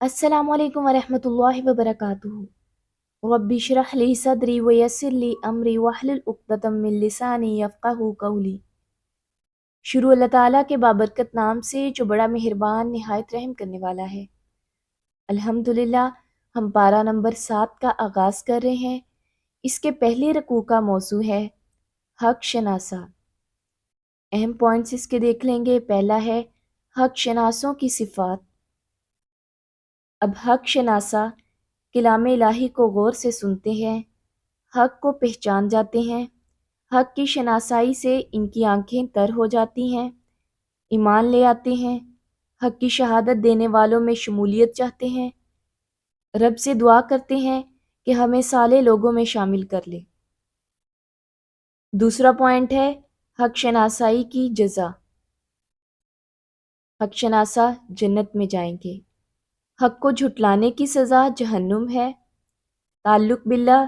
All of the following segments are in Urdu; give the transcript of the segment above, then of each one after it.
السلام علیکم ورحمۃ اللہ وبرکاتہ رب اشرح لی صدری ویسر لی امری واحلل عقدۃ من لسانی یفقہوا قولی۔ شروع اللہ تعالیٰ کے بابرکت نام سے جو بڑا مہربان نہایت رحم کرنے والا ہے۔ الحمدللہ ہم پارہ نمبر 7 کا آغاز کر رہے ہیں۔ اس کے پہلے رکوع کا موضوع ہے حق شناسہ۔ اہم پوائنٹس اس کے دیکھ لیں گے۔ پہلا ہے حق شناسوں کی صفات۔ اب حق شناسہ کلام الہی کو غور سے سنتے ہیں، حق کو پہچان جاتے ہیں، حق کی شناسائی سے ان کی آنکھیں تر ہو جاتی ہیں، ایمان لے آتے ہیں، حق کی شہادت دینے والوں میں شمولیت چاہتے ہیں، رب سے دعا کرتے ہیں کہ ہمیں صالح لوگوں میں شامل کر لے۔ دوسرا پوائنٹ ہے حق شناسائی کی جزا۔ حق شناسہ جنت میں جائیں گے۔ حق کو جھٹلانے کی سزا جہنم ہے۔ تعلق باللہ،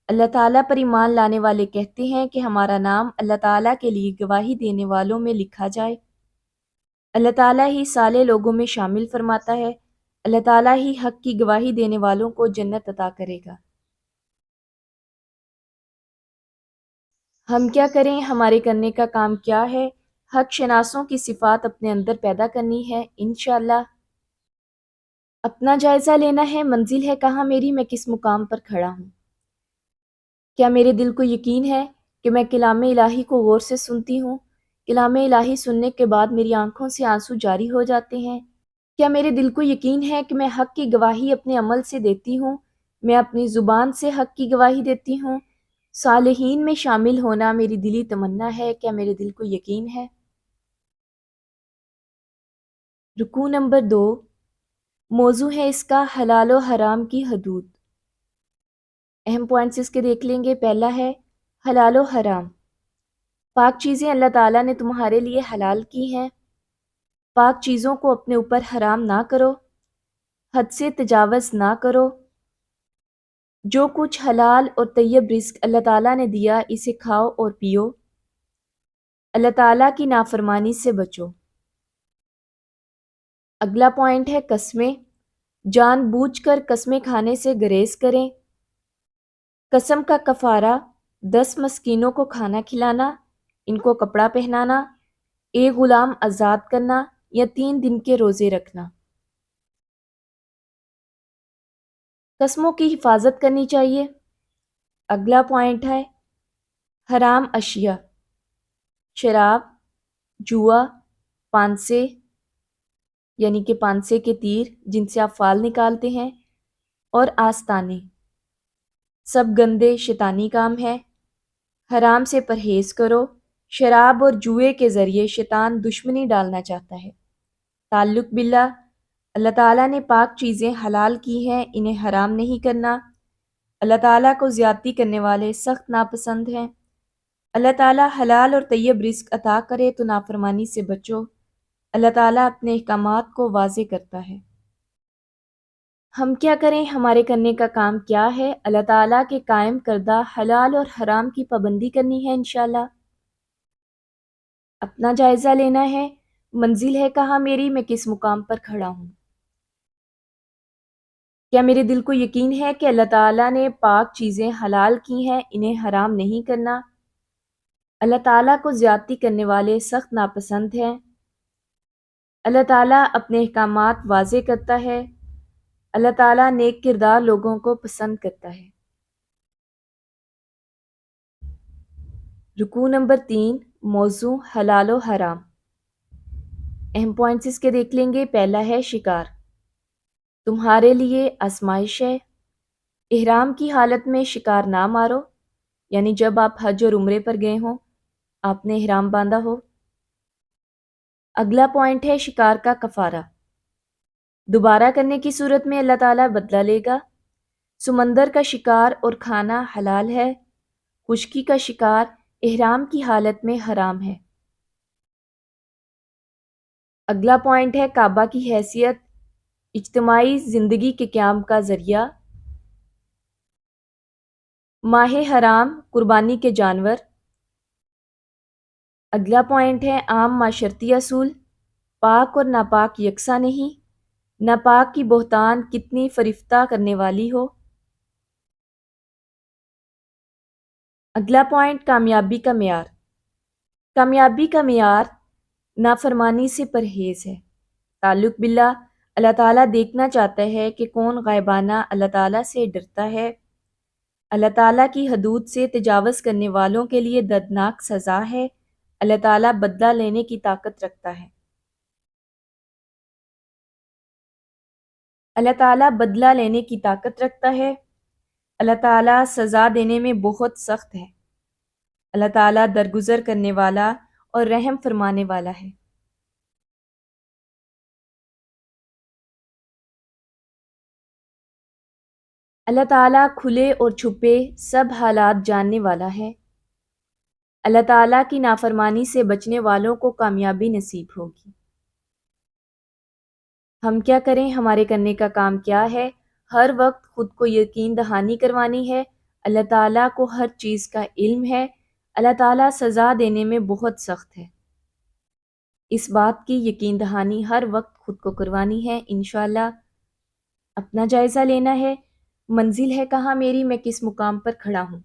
اللہ تعالیٰ پر ایمان لانے والے کہتے ہیں کہ ہمارا نام اللہ تعالیٰ کے لیے گواہی دینے والوں میں لکھا جائے۔ اللہ تعالیٰ ہی صالح لوگوں میں شامل فرماتا ہے۔ اللہ تعالیٰ ہی حق کی گواہی دینے والوں کو جنت عطا کرے گا۔ ہم کیا کریں؟ ہمارے کرنے کا کام کیا ہے؟ حق شناسوں کی صفات اپنے اندر پیدا کرنی ہے انشاءاللہ۔ اپنا جائزہ لینا ہے، منزل ہے کہاں میری، میں کس مقام پر کھڑا ہوں۔ کیا میرے دل کو یقین ہے کہ میں کلام الہی کو غور سے سنتی ہوں؟ کلام الہی سننے کے بعد میری آنکھوں سے آنسو جاری ہو جاتے ہیں؟ کیا میرے دل کو یقین ہے کہ میں حق کی گواہی اپنے عمل سے دیتی ہوں؟ میں اپنی زبان سے حق کی گواہی دیتی ہوں؟ صالحین میں شامل ہونا میری دلی تمنا ہے۔ کیا میرے دل کو یقین ہے؟ رکوع نمبر 2، موضوع ہے اس کا حلال و حرام کی حدود۔ اہم پوائنٹس اس کے دیکھ لیں گے۔ پہلا ہے حلال و حرام۔ پاک چیزیں اللہ تعالیٰ نے تمہارے لیے حلال کی ہیں۔ پاک چیزوں کو اپنے اوپر حرام نہ کرو، حد سے تجاوز نہ کرو۔ جو کچھ حلال اور طیب رزق اللہ تعالیٰ نے دیا اسے کھاؤ اور پیو۔ اللہ تعالیٰ کی نافرمانی سے بچو۔ اگلا پوائنٹ ہے قسمیں۔ جان بوجھ کر قسمیں کھانے سے گریز کریں۔ قسم کا کفارہ 10 مسکینوں کو کھانا کھلانا، ان کو کپڑا پہنانا، ایک غلام آزاد کرنا یا 3 دن کے روزے رکھنا۔ قسموں کی حفاظت کرنی چاہیے۔ اگلا پوائنٹ ہے حرام اشیاء، شراب، جوا، پانسے یعنی کہ پانسے کے تیر جن سے آپ فال نکالتے ہیں، اور آستانے، سب گندے شیطانی کام ہے۔ حرام سے پرہیز کرو۔ شراب اور جوئے کے ذریعے شیطان دشمنی ڈالنا چاہتا ہے۔ تعلق باللہ، اللہ تعالیٰ نے پاک چیزیں حلال کی ہیں، انہیں حرام نہیں کرنا۔ اللہ تعالیٰ کو زیادتی کرنے والے سخت ناپسند ہیں۔ اللہ تعالیٰ حلال اور طیب رزق عطا کرے تو نافرمانی سے بچو۔ اللہ تعالیٰ اپنے احکامات کو واضح کرتا ہے۔ ہم کیا کریں؟ ہمارے کرنے کا کام کیا ہے؟ اللہ تعالیٰ کے قائم کردہ حلال اور حرام کی پابندی کرنی ہے انشاءاللہ۔ اپنا جائزہ لینا ہے، منزل ہے کہاں میری، میں کس مقام پر کھڑا ہوں۔ کیا میرے دل کو یقین ہے کہ اللہ تعالیٰ نے پاک چیزیں حلال کی ہیں، انہیں حرام نہیں کرنا۔ اللہ تعالیٰ کو زیادتی کرنے والے سخت ناپسند ہیں۔ اللہ تعالیٰ اپنے احکامات واضح کرتا ہے۔ اللہ تعالیٰ نیک کردار لوگوں کو پسند کرتا ہے۔ رکوع نمبر 3، موضوع حلال و حرام۔ اہم پوائنٹس اس کے دیکھ لیں گے۔ پہلا ہے شکار۔ تمہارے لیے آزمائش ہے۔ احرام کی حالت میں شکار نہ مارو، یعنی جب آپ حج اور عمرے پر گئے ہوں، آپ نے احرام باندھا ہو۔ اگلا پوائنٹ ہے شکار کا کفارہ۔ دوبارہ کرنے کی صورت میں اللہ تعالیٰ بدلہ لے گا۔ سمندر کا شکار اور کھانا حلال ہے، خشکی کا شکار احرام کی حالت میں حرام ہے۔ اگلا پوائنٹ ہے کعبہ کی حیثیت، اجتماعی زندگی کے قیام کا ذریعہ۔ ماہ حرام، قربانی کے جانور۔ اگلا پوائنٹ ہے عام معاشرتی اصول، پاک اور ناپاک یکساں نہیں۔ ناپاک کی بہتان کتنی فریفتہ کرنے والی ہو۔ اگلا پوائنٹ کامیابی کا معیار۔ کامیابی کا معیار نافرمانی سے پرہیز ہے۔ تعلق باللہ، اللہ تعالیٰ دیکھنا چاہتا ہے کہ کون غائبانہ اللہ تعالیٰ سے ڈرتا ہے۔ اللہ تعالیٰ کی حدود سے تجاوز کرنے والوں کے لیے دردناک سزا ہے۔ اللہ تعالیٰ بدلہ لینے کی طاقت رکھتا ہے۔ اللہ تعالیٰ بدلہ لینے کی طاقت رکھتا ہے۔ اللہ تعالیٰ سزا دینے میں بہت سخت ہے۔ اللہ تعالیٰ درگزر کرنے والا اور رحم فرمانے والا ہے۔ اللہ تعالیٰ کھلے اور چھپے سب حالات جاننے والا ہے۔ اللہ تعالیٰ کی نافرمانی سے بچنے والوں کو کامیابی نصیب ہوگی۔ ہم کیا کریں؟ ہمارے کرنے کا کام کیا ہے؟ ہر وقت خود کو یقین دہانی کروانی ہے۔ اللہ تعالیٰ کو ہر چیز کا علم ہے۔ اللہ تعالیٰ سزا دینے میں بہت سخت ہے۔ اس بات کی یقین دہانی ہر وقت خود کو کروانی ہے۔ انشاءاللہ اپنا جائزہ لینا ہے، منزل ہے کہاں میری، میں کس مقام پر کھڑا ہوں۔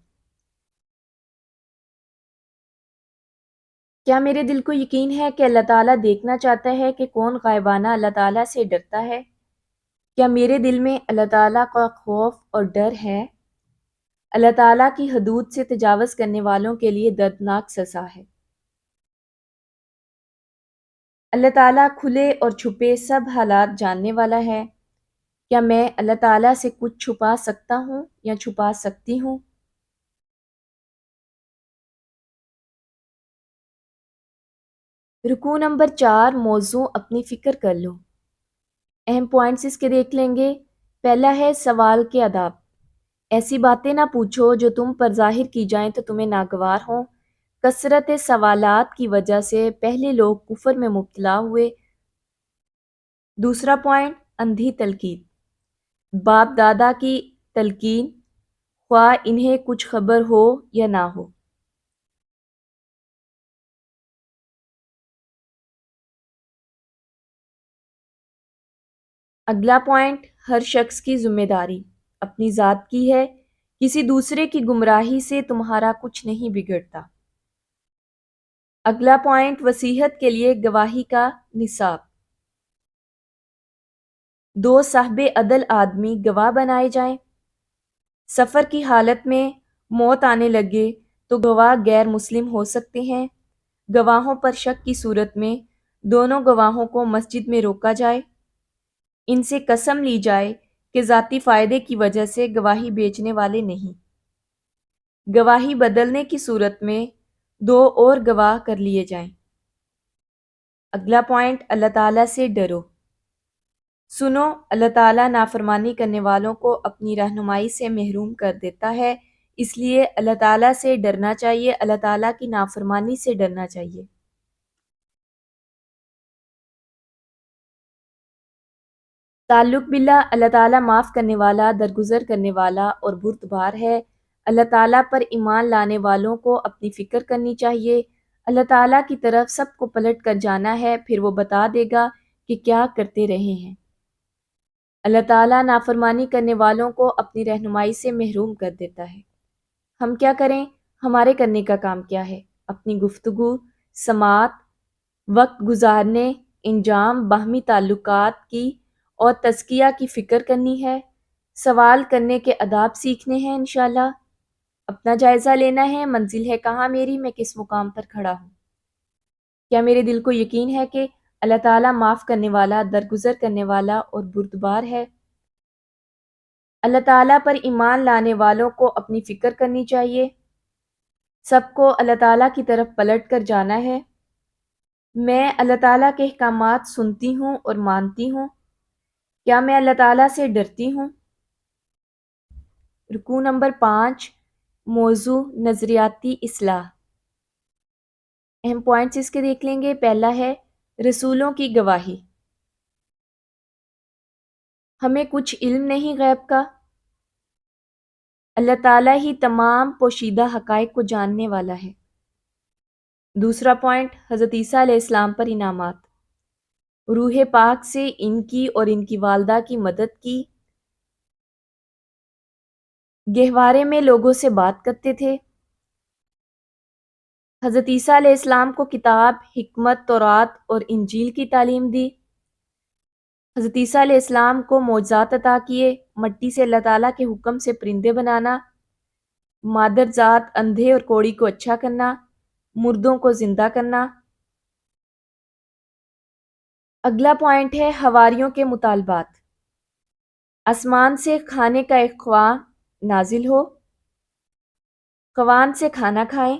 کیا میرے دل کو یقین ہے کہ اللہ تعالیٰ دیکھنا چاہتا ہے کہ کون غائبانہ اللہ تعالیٰ سے ڈرتا ہے؟ کیا میرے دل میں اللہ تعالیٰ کا خوف اور ڈر ہے؟ اللہ تعالیٰ کی حدود سے تجاوز کرنے والوں کے لیے دردناک سزا ہے۔ اللہ تعالیٰ کھلے اور چھپے سب حالات جاننے والا ہے۔ کیا میں اللہ تعالیٰ سے کچھ چھپا سکتا ہوں یا چھپا سکتی ہوں؟ رکوع نمبر 4، موضوع اپنی فکر کر لو۔ اہم پوائنٹس اس کے دیکھ لیں گے۔ پہلا ہے سوال کے آداب۔ ایسی باتیں نہ پوچھو جو تم پر ظاہر کی جائیں تو تمہیں ناگوار ہوں۔ کثرت سوالات کی وجہ سے پہلے لوگ کفر میں مبتلا ہوئے۔ دوسرا پوائنٹ، اندھی تلقین۔ باپ دادا کی تلقین، خواہ انہیں کچھ خبر ہو یا نہ ہو۔ اگلا پوائنٹ، ہر شخص کی ذمہ داری اپنی ذات کی ہے۔ کسی دوسرے کی گمراہی سے تمہارا کچھ نہیں بگڑتا۔ اگلا پوائنٹ، وصیحت کے لیے گواہی کا نصاب۔ 2 صاحب عدل آدمی گواہ بنائے جائیں۔ سفر کی حالت میں موت آنے لگے تو گواہ غیر مسلم ہو سکتے ہیں۔ گواہوں پر شک کی صورت میں دونوں گواہوں کو مسجد میں روکا جائے۔ ان سے قسم لی جائے کہ ذاتی فائدے کی وجہ سے گواہی بیچنے والے نہیں۔ گواہی بدلنے کی صورت میں 2 اور گواہ کر لیے جائیں۔ اگلا پوائنٹ، اللہ تعالیٰ سے ڈرو۔ سنو، اللہ تعالیٰ نافرمانی کرنے والوں کو اپنی رہنمائی سے محروم کر دیتا ہے، اس لیے اللہ تعالیٰ سے ڈرنا چاہیے، اللہ تعالیٰ کی نافرمانی سے ڈرنا چاہیے۔ تعلق باللہ، اللہ تعالیٰ معاف کرنے والا، درگزر کرنے والا اور بردبار ہے۔ اللہ تعالیٰ پر ایمان لانے والوں کو اپنی فکر کرنی چاہیے۔ اللہ تعالیٰ کی طرف سب کو پلٹ کر جانا ہے، پھر وہ بتا دے گا کہ کیا کرتے رہے ہیں۔ اللہ تعالیٰ نافرمانی کرنے والوں کو اپنی رہنمائی سے محروم کر دیتا ہے۔ ہم کیا کریں؟ ہمارے کرنے کا کام کیا ہے؟ اپنی گفتگو، سماعت، وقت گزارنے، انجام، باہمی تعلقات کی اور تزکیہ کی فکر کرنی ہے۔ سوال کرنے کے آداب سیکھنے ہیں انشاءاللہ۔ اپنا جائزہ لینا ہے، منزل ہے کہاں میری، میں کس مقام پر کھڑا ہوں۔ کیا میرے دل کو یقین ہے کہ اللہ تعالیٰ معاف کرنے والا، درگزر کرنے والا اور بردبار ہے؟ اللہ تعالیٰ پر ایمان لانے والوں کو اپنی فکر کرنی چاہیے۔ سب کو اللہ تعالیٰ کی طرف پلٹ کر جانا ہے۔ میں اللہ تعالیٰ کے احکامات سنتی ہوں اور مانتی ہوں۔ کیا میں اللہ تعالیٰ سے ڈرتی ہوں؟ رکوع نمبر 5، موضوع نظریاتی اصلاح۔ اہم پوائنٹس اس کے دیکھ لیں گے۔ پہلا ہے رسولوں کی گواہی۔ ہمیں کچھ علم نہیں غیب کا، اللہ تعالیٰ ہی تمام پوشیدہ حقائق کو جاننے والا ہے۔ دوسرا پوائنٹ، حضرت عیسیٰ علیہ السلام پر انعامات۔ روح پاک سے ان کی اور ان کی والدہ کی مدد کی، گہوارے میں لوگوں سے بات کرتے تھے۔ حضرت عیسیٰ علیہ السلام کو کتاب، حکمت، تورات اور انجیل کی تعلیم دی۔ حضرت عیسیٰ علیہ السلام کو معجزات عطا کیے، مٹی سے اللہ تعالیٰ کے حکم سے پرندے بنانا، مادر ذات اندھے اور کوڑی کو اچھا کرنا، مردوں کو زندہ کرنا۔ اگلا پوائنٹ ہے حواریوں کے مطالبات۔ آسمان سے کھانے کا ایک خواہ نازل ہو، خوان سے کھانا کھائیں،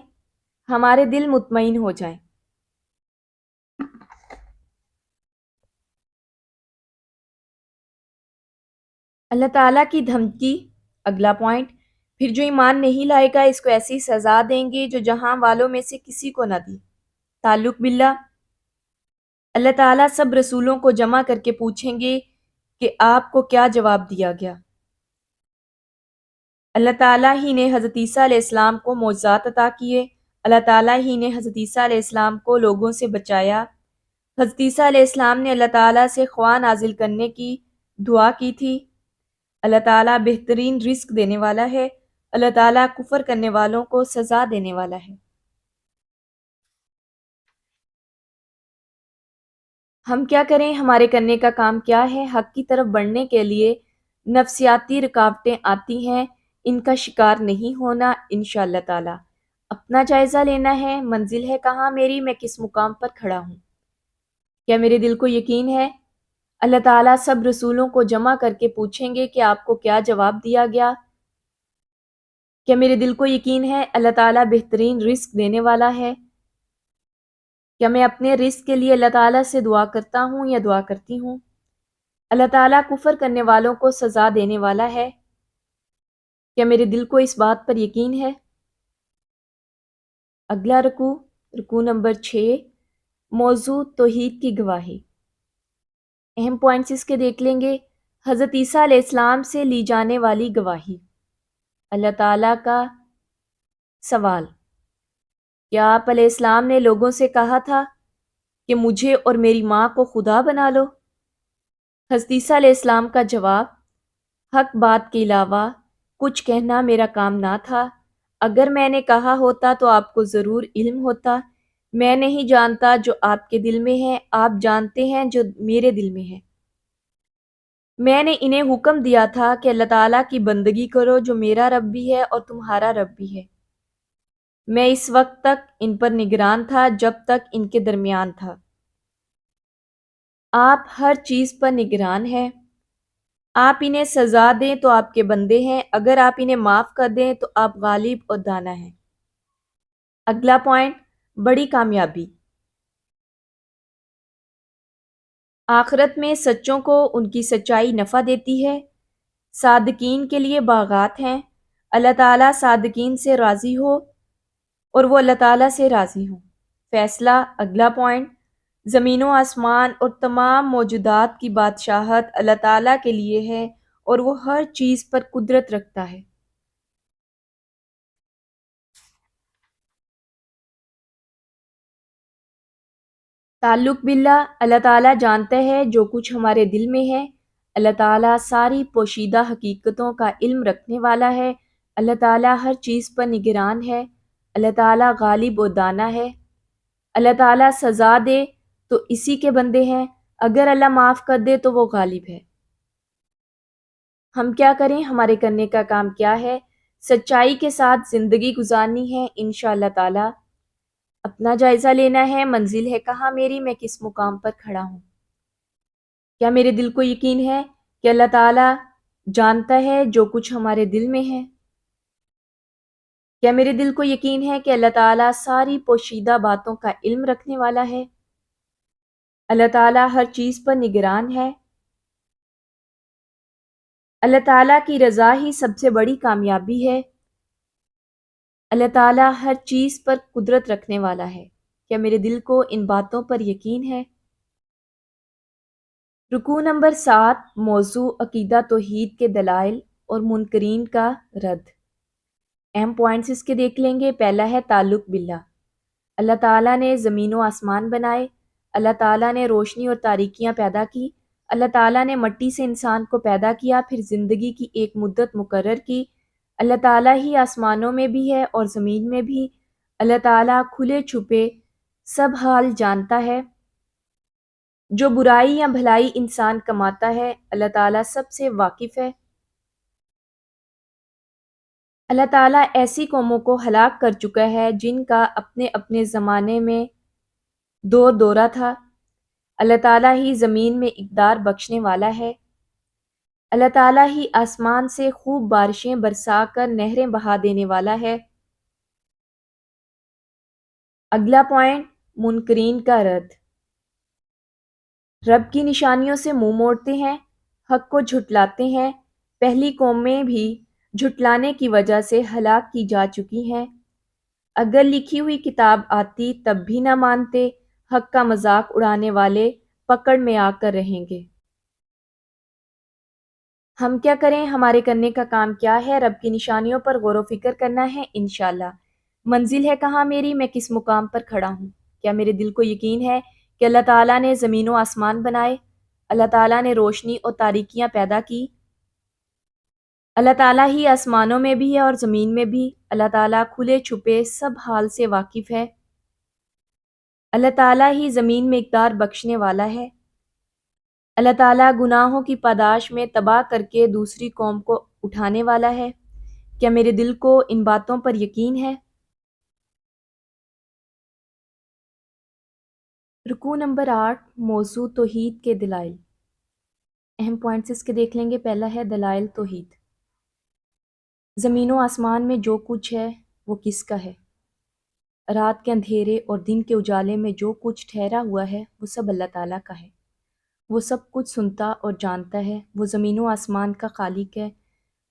ہمارے دل مطمئن ہو جائیں۔ اللہ تعالیٰ کی دھمکی۔ اگلا پوائنٹ، پھر جو ایمان نہیں لائے گا اس کو ایسی سزا دیں گے جو جہاں والوں میں سے کسی کو نہ دی۔ تعلق باللہ، اللہ تعالیٰ سب رسولوں کو جمع کر کے پوچھیں گے کہ آپ کو کیا جواب دیا گیا۔ اللہ تعالیٰ ہی نے حضرت عیسیٰ علیہ السلام کو معجزات عطا کیے، اللہ تعالیٰ ہی نے حضرت عیسیٰ علیہ السلام کو لوگوں سے بچایا۔ حضرت عیسیٰ علیہ السلام نے اللہ تعالیٰ سے خواہ نازل کرنے کی دعا کی تھی۔ اللہ تعالیٰ بہترین رزق دینے والا ہے، اللہ تعالیٰ کفر کرنے والوں کو سزا دینے والا ہے۔ ہم کیا کریں؟ ہمارے کرنے کا کام کیا ہے؟ حق کی طرف بڑھنے کے لیے نفسیاتی رکاوٹیں آتی ہیں، ان کا شکار نہیں ہونا انشاءاللہ تعالیٰ۔ اپنا جائزہ لینا ہے، منزل ہے کہاں میری، میں کس مقام پر کھڑا ہوں۔ کیا میرے دل کو یقین ہے اللہ تعالیٰ سب رسولوں کو جمع کر کے پوچھیں گے کہ آپ کو کیا جواب دیا گیا؟ کیا میرے دل کو یقین ہے اللہ تعالیٰ بہترین رزق دینے والا ہے؟ کیا میں اپنے رزق کے لیے اللہ تعالیٰ سے دعا کرتا ہوں یا دعا کرتی ہوں؟ اللہ تعالیٰ کفر کرنے والوں کو سزا دینے والا ہے۔ کیا میرے دل کو اس بات پر یقین ہے؟ اگلا رکوع نمبر 6، موضوع توحید کی گواہی۔ اہم پوائنٹس اس کے دیکھ لیں گے۔ حضرت عیسیٰ علیہ السلام سے لی جانے والی گواہی۔ اللہ تعالیٰ کا سوال، کیا آپ علیہ السلام نے لوگوں سے کہا تھا کہ مجھے اور میری ماں کو خدا بنا لو؟ حضرت عیسیٰ علیہ السلام کا جواب، حق بات کے علاوہ کچھ کہنا میرا کام نہ تھا، اگر میں نے کہا ہوتا تو آپ کو ضرور علم ہوتا۔ میں نہیں جانتا جو آپ کے دل میں ہے، آپ جانتے ہیں جو میرے دل میں ہے۔ میں نے انہیں حکم دیا تھا کہ اللہ تعالیٰ کی بندگی کرو جو میرا رب بھی ہے اور تمہارا رب بھی ہے۔ میں اس وقت تک ان پر نگران تھا جب تک ان کے درمیان تھا۔ آپ ہر چیز پر نگران ہیں۔ آپ انہیں سزا دیں تو آپ کے بندے ہیں، اگر آپ انہیں معاف کر دیں تو آپ غالب اور دانا ہیں۔ اگلا پوائنٹ، بڑی کامیابی۔ آخرت میں سچوں کو ان کی سچائی نفع دیتی ہے، صادقین کے لیے باغات ہیں۔ اللہ تعالیٰ صادقین سے راضی ہو اور وہ اللہ تعالیٰ سے راضی ہوں۔ فیصلہ۔ اگلا پوائنٹ، زمین و آسمان اور تمام موجودات کی بادشاہت اللہ تعالیٰ کے لیے ہے اور وہ ہر چیز پر قدرت رکھتا ہے۔ تعلق باللہ، اللہ تعالیٰ جانتا ہے جو کچھ ہمارے دل میں ہے۔ اللہ تعالیٰ ساری پوشیدہ حقیقتوں کا علم رکھنے والا ہے۔ اللہ تعالیٰ ہر چیز پر نگران ہے۔ اللہ تعالیٰ غالب و دانا ہے۔ اللہ تعالیٰ سزا دے تو اسی کے بندے ہیں، اگر اللہ معاف کر دے تو وہ غالب ہے۔ ہم کیا کریں؟ ہمارے کرنے کا کام کیا ہے؟ سچائی کے ساتھ زندگی گزارنی ہے انشاءاللہ تعالیٰ۔ اپنا جائزہ لینا ہے، منزل ہے کہاں میری، میں کس مقام پر کھڑا ہوں۔ کیا میرے دل کو یقین ہے کہ اللہ تعالیٰ جانتا ہے جو کچھ ہمارے دل میں ہے؟ کیا میرے دل کو یقین ہے کہ اللہ تعالیٰ ساری پوشیدہ باتوں کا علم رکھنے والا ہے؟ اللہ تعالیٰ ہر چیز پر نگران ہے۔ اللہ تعالیٰ کی رضا ہی سب سے بڑی کامیابی ہے۔ اللہ تعالیٰ ہر چیز پر قدرت رکھنے والا ہے۔ کیا میرے دل کو ان باتوں پر یقین ہے؟ رکوع نمبر 7، موضوع عقیدہ توحید کے دلائل اور منکرین کا رد۔ اہم پوائنٹس اس کے دیکھ لیں گے۔ پہلا ہے تعلق باللہ۔ اللہ تعالیٰ نے زمین و آسمان بنائے، اللہ تعالیٰ نے روشنی اور تاریکیاں پیدا کی، اللہ تعالیٰ نے مٹی سے انسان کو پیدا کیا، پھر زندگی کی ایک مدت مقرر کی۔ اللہ تعالیٰ ہی آسمانوں میں بھی ہے اور زمین میں بھی، اللہ تعالیٰ کھلے چھپے سب حال جانتا ہے۔ جو برائی یا بھلائی انسان کماتا ہے، اللہ تعالیٰ سب سے واقف ہے۔ اللہ تعالیٰ ایسی قوموں کو ہلاک کر چکا ہے جن کا اپنے اپنے زمانے میں دورہ تھا۔ اللہ تعالیٰ ہی زمین میں اقدار بخشنے والا ہے۔ اللہ تعالیٰ ہی آسمان سے خوب بارشیں برسا کر نہریں بہا دینے والا ہے۔ اگلا پوائنٹ، منکرین کا رد۔ رب کی نشانیوں سے منہ موڑتے ہیں، حق کو جھٹلاتے ہیں۔ پہلی قومیں بھی جھٹلانے کی وجہ سے ہلاک کی جا چکی ہیں۔ اگر لکھی ہوئی کتاب آتی تب بھی نہ مانتے، حق کا مذاق اڑانے والے پکڑ میں آ کر رہیں گے۔ ہم کیا کریں؟ ہمارے کرنے کا کام کیا ہے؟ رب کی نشانیوں پر غور و فکر کرنا ہے انشاءاللہ۔ منزل ہے کہاں میری، میں کس مقام پر کھڑا ہوں؟ کیا میرے دل کو یقین ہے کہ اللہ تعالیٰ نے زمین و آسمان بنائے، اللہ تعالیٰ نے روشنی اور تاریکیاں پیدا کی، اللہ تعالیٰ ہی آسمانوں میں بھی ہے اور زمین میں بھی، اللہ تعالیٰ کھلے چھپے سب حال سے واقف ہے، اللہ تعالیٰ ہی زمین میں اقدار بخشنے والا ہے، اللہ تعالیٰ گناہوں کی پاداش میں تباہ کر کے دوسری قوم کو اٹھانے والا ہے۔ کیا میرے دل کو ان باتوں پر یقین ہے؟ رکوع نمبر 8، موضوع توحید کے دلائل۔ اہم پوائنٹس اس کے دیکھ لیں گے۔ پہلا ہے دلائل توحید۔ زمین و آسمان میں جو کچھ ہے وہ کس کا ہے؟ رات کے اندھیرے اور دن کے اجالے میں جو کچھ ٹھہرا ہوا ہے وہ سب اللہ تعالیٰ کا ہے۔ وہ سب کچھ سنتا اور جانتا ہے۔ وہ زمین و آسمان کا خالق ہے،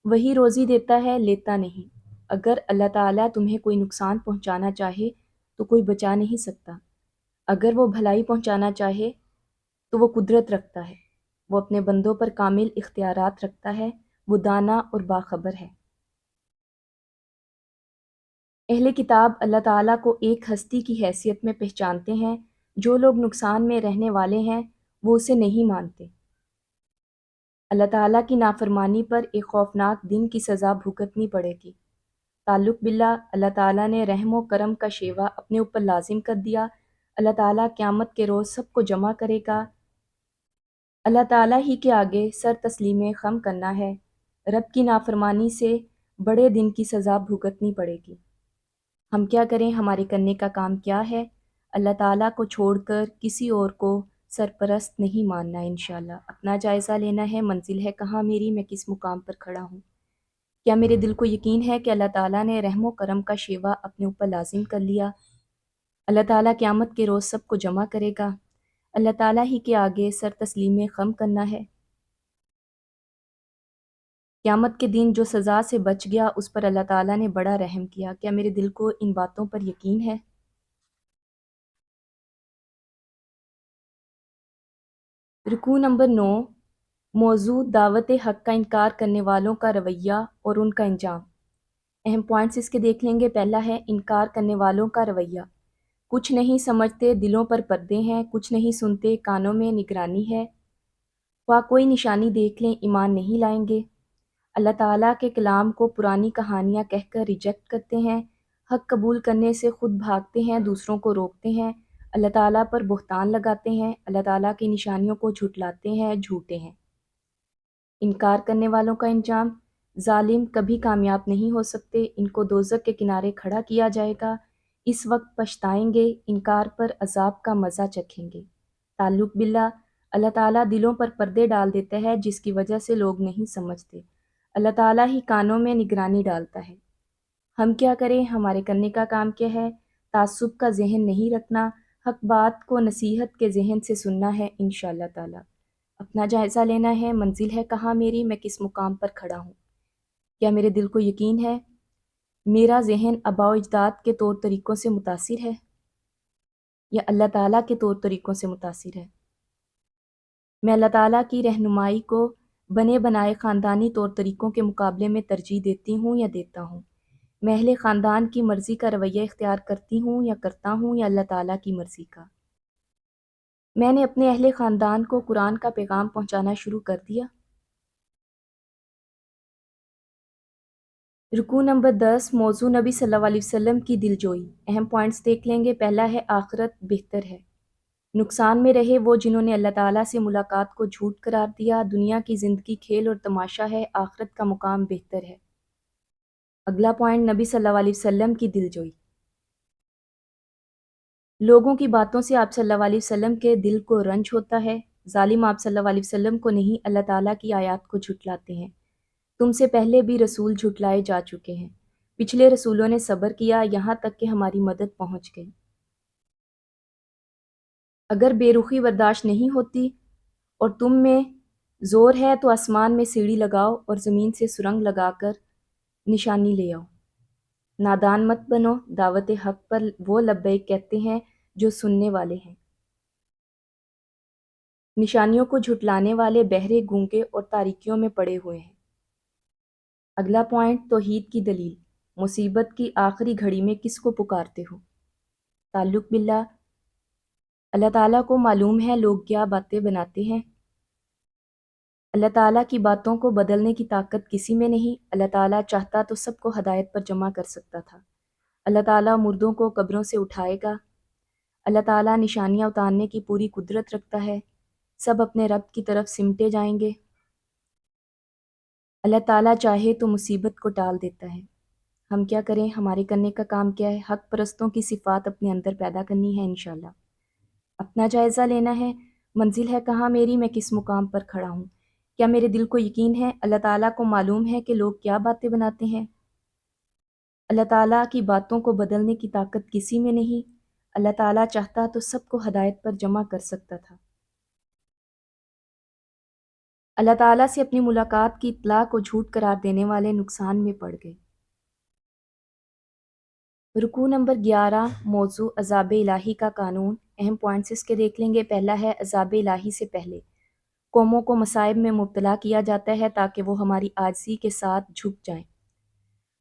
وہی روزی دیتا ہے، لیتا نہیں۔ اگر اللہ تعالیٰ تمہیں کوئی نقصان پہنچانا چاہے تو کوئی بچا نہیں سکتا، اگر وہ بھلائی پہنچانا چاہے تو وہ قدرت رکھتا ہے، وہ اپنے بندوں پر کامل اختیارات رکھتا ہے، وہ دانا اور باخبر ہے۔ اہل کتاب اللہ تعالیٰ کو ایک ہستی کی حیثیت میں پہچانتے ہیں۔ جو لوگ نقصان میں رہنے والے ہیں وہ اسے نہیں مانتے۔ اللہ تعالیٰ کی نافرمانی پر ایک خوفناک دن کی سزا بھگتنی پڑے گی۔ تعلق باللہ، اللہ تعالیٰ نے رحم و کرم کا شیوا اپنے اوپر لازم کر دیا۔ اللہ تعالیٰ قیامت کے روز سب کو جمع کرے گا۔ اللہ تعالیٰ ہی کے آگے سر تسلیم خم کرنا ہے۔ رب کی نافرمانی سے بڑے دن کی سزا بھگتنی پڑے گی۔ ہم کیا کریں؟ ہمارے کرنے کا کام کیا ہے؟ اللہ تعالیٰ کو چھوڑ کر کسی اور کو سرپرست نہیں ماننا انشاءاللہ۔ اپنا جائزہ لینا ہے، منزل ہے کہاں میری، میں کس مقام پر کھڑا ہوں؟ کیا میرے دل کو یقین ہے کہ اللہ تعالیٰ نے رحم و کرم کا شیوا اپنے اوپر لازم کر لیا؟ اللہ تعالیٰ قیامت کے روز سب کو جمع کرے گا۔ اللہ تعالیٰ ہی کے آگے سر تسلیم خم کرنا ہے۔ قیامت کے دن جو سزا سے بچ گیا اس پر اللہ تعالیٰ نے بڑا رحم کیا۔ کیا میرے دل کو ان باتوں پر یقین ہے؟ رکوع نمبر 9، موضوع دعوت حق کا انکار کرنے والوں کا رویہ اور ان کا انجام۔ اہم پوائنٹس اس کے دیکھ لیں گے۔ پہلا ہے انکار کرنے والوں کا رویہ۔ کچھ نہیں سمجھتے، دلوں پر پردے ہیں، کچھ نہیں سنتے، کانوں میں نگرانی ہے، خواہ کوئی نشانی دیکھ لیں ایمان نہیں لائیں گے۔ اللہ تعالیٰ کے کلام کو پرانی کہانیاں کہہ کر ریجیکٹ کرتے ہیں، حق قبول کرنے سے خود بھاگتے ہیں، دوسروں کو روکتے ہیں، اللہ تعالیٰ پر بہتان لگاتے ہیں، اللہ تعالیٰ کی نشانیوں کو جھٹلاتے ہیں، جھوٹے ہیں۔ انکار کرنے والوں کا انجام، ظالم کبھی کامیاب نہیں ہو سکتے، ان کو دوزخ کے کنارے کھڑا کیا جائے گا، اس وقت پچھتائیں گے، انکار پر عذاب کا مزہ چکھیں گے۔ تعلق باللہ، اللہ تعالیٰ دلوں پر پردے ڈال دیتا ہے جس کی وجہ سے لوگ نہیں سمجھتے۔ اللہ تعالیٰ ہی کانوں میں نگرانی ڈالتا ہے۔ ہم کیا کریں؟ ہمارے کرنے کا کام کیا ہے؟ تعصب کا ذہن نہیں رکھنا، حق بات کو نصیحت کے ذہن سے سننا ہے انشاءاللہ تعالیٰ۔ اپنا جائزہ لینا ہے، منزل ہے کہاں میری، میں کس مقام پر کھڑا ہوں؟ کیا میرے دل کو یقین ہے؟ میرا ذہن آباء و اجداد کے طور طریقوں سے متاثر ہے یا اللہ تعالیٰ کے طور طریقوں سے متاثر ہے؟ میں اللہ تعالیٰ کی رہنمائی کو بنے بنائے خاندانی طور طریقوں کے مقابلے میں ترجیح دیتی ہوں یا دیتا ہوں؟ میں اہل خاندان کی مرضی کا رویہ اختیار کرتی ہوں یا کرتا ہوں یا اللہ تعالیٰ کی مرضی کا؟ میں نے اپنے اہل خاندان کو قرآن کا پیغام پہنچانا شروع کر دیا۔ رکوع نمبر 10، موضوع نبی صلی اللہ علیہ وسلم کی دلجوئی۔ اہم پوائنٹس دیکھ لیں گے۔ پہلا ہے آخرت بہتر ہے۔ نقصان میں رہے وہ جنہوں نے اللہ تعالیٰ سے ملاقات کو جھوٹ قرار دیا۔ دنیا کی زندگی کھیل اور تماشا ہے، آخرت کا مقام بہتر ہے۔ اگلا پوائنٹ، نبی صلی اللہ علیہ وسلم کی دلجوئی۔ لوگوں کی باتوں سے آپ صلی اللہ علیہ وسلم کے دل کو رنج ہوتا ہے۔ ظالم آپ صلی اللہ علیہ وسلم کو نہیں، اللہ تعالیٰ کی آیات کو جھٹلاتے ہیں۔ تم سے پہلے بھی رسول جھٹلائے جا چکے ہیں۔ پچھلے رسولوں نے صبر کیا یہاں تک کہ ہماری مدد پہنچ گئی۔ اگر بے رخی برداشت نہیں ہوتی اور تم میں زور ہے تو آسمان میں سیڑھی لگاؤ اور زمین سے سرنگ لگا کر نشانی لے آؤ۔ نادان مت بنو، دعوت حق پر وہ لبیک کہتے ہیں جو سننے والے ہیں۔ نشانیوں کو جھٹلانے والے بہرے، گونگے اور تاریکیوں میں پڑے ہوئے ہیں۔ اگلا پوائنٹ، توحید کی دلیل۔ مصیبت کی آخری گھڑی میں کس کو پکارتے ہو؟ تعلق باللہ۔ اللہ تعالیٰ کو معلوم ہے لوگ کیا باتیں بناتے ہیں۔ اللہ تعالیٰ کی باتوں کو بدلنے کی طاقت کسی میں نہیں۔ اللہ تعالیٰ چاہتا تو سب کو ہدایت پر جمع کر سکتا تھا۔ اللہ تعالیٰ مردوں کو قبروں سے اٹھائے گا۔ اللہ تعالیٰ نشانیاں اتارنے کی پوری قدرت رکھتا ہے۔ سب اپنے رب کی طرف سمٹے جائیں گے۔ اللہ تعالیٰ چاہے تو مصیبت کو ٹال دیتا ہے۔ ہم کیا کریں؟ ہمارے کرنے کا کام کیا ہے؟ حق پرستوں کی صفات اپنے اندر پیدا کرنی ہے انشاءاللہ۔ اپنا جائزہ لینا ہے۔ منزل ہے کہاں میری، میں کس مقام پر کھڑا ہوں؟ کیا میرے دل کو یقین ہے اللہ تعالیٰ کو معلوم ہے کہ لوگ کیا باتیں بناتے ہیں؟ اللہ تعالیٰ کی باتوں کو بدلنے کی طاقت کسی میں نہیں۔ اللہ تعالیٰ چاہتا تو سب کو ہدایت پر جمع کر سکتا تھا۔ اللہ تعالیٰ سے اپنی ملاقات کی اطلاع کو جھوٹ قرار دینے والے نقصان میں پڑ گئے۔ رکوع نمبر 11، موضوع عذاب الہی کا قانون۔ اہم پوائنٹس اس کے دیکھ لیں گے۔ پہلا ہے عذاب الہی سے پہلے قوموں کو مصائب میں مبتلا کیا جاتا ہے تاکہ وہ ہماری عاجزی کے ساتھ جھک جائیں۔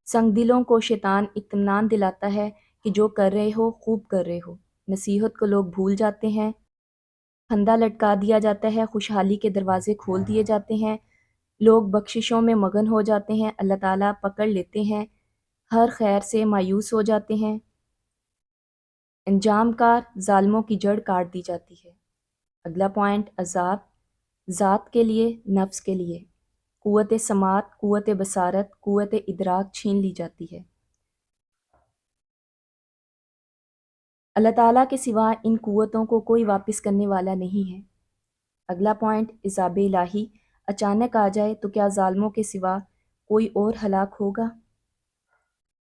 سنگ دلوں کو شیطان اطمینان دلاتا ہے کہ جو کر رہے ہو خوب کر رہے ہو۔ نصیحت کو لوگ بھول جاتے ہیں۔ پھندا لٹکا دیا جاتا ہے، خوشحالی کے دروازے کھول دیے جاتے ہیں، لوگ بخششوں میں مگن ہو جاتے ہیں، اللہ تعالیٰ پکڑ لیتے ہیں، ہر خیر سے مایوس ہو جاتے ہیں۔ انجام کار ظالموں کی جڑ کاٹ دی جاتی ہے۔ اگلا پوائنٹ، عذاب ذات کے لیے، نفس کے لیے۔ قوت سماعت، قوت بصارت، قوت ادراک چھین لی جاتی ہے۔ اللہ تعالیٰ کے سوا ان قوتوں کو کوئی واپس کرنے والا نہیں ہے۔ اگلا پوائنٹ، عذاب الہی اچانک آ جائے تو کیا ظالموں کے سوا کوئی اور ہلاک ہوگا؟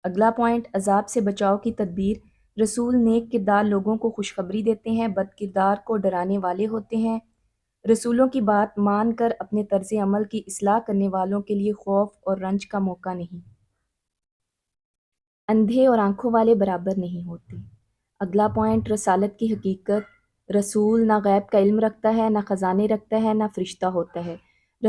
اگلا پوائنٹ، عذاب سے بچاؤ کی تدبیر۔ رسول نیک کردار لوگوں کو خوشخبری دیتے ہیں، بد کردار کو ڈرانے والے ہوتے ہیں۔ رسولوں کی بات مان کر اپنے طرز عمل کی اصلاح کرنے والوں کے لیے خوف اور رنج کا موقع نہیں۔ اندھے اور آنکھوں والے برابر نہیں ہوتے۔ اگلا پوائنٹ، رسالت کی حقیقت۔ رسول نہ غیب کا علم رکھتا ہے، نہ خزانے رکھتا ہے، نہ فرشتہ ہوتا ہے۔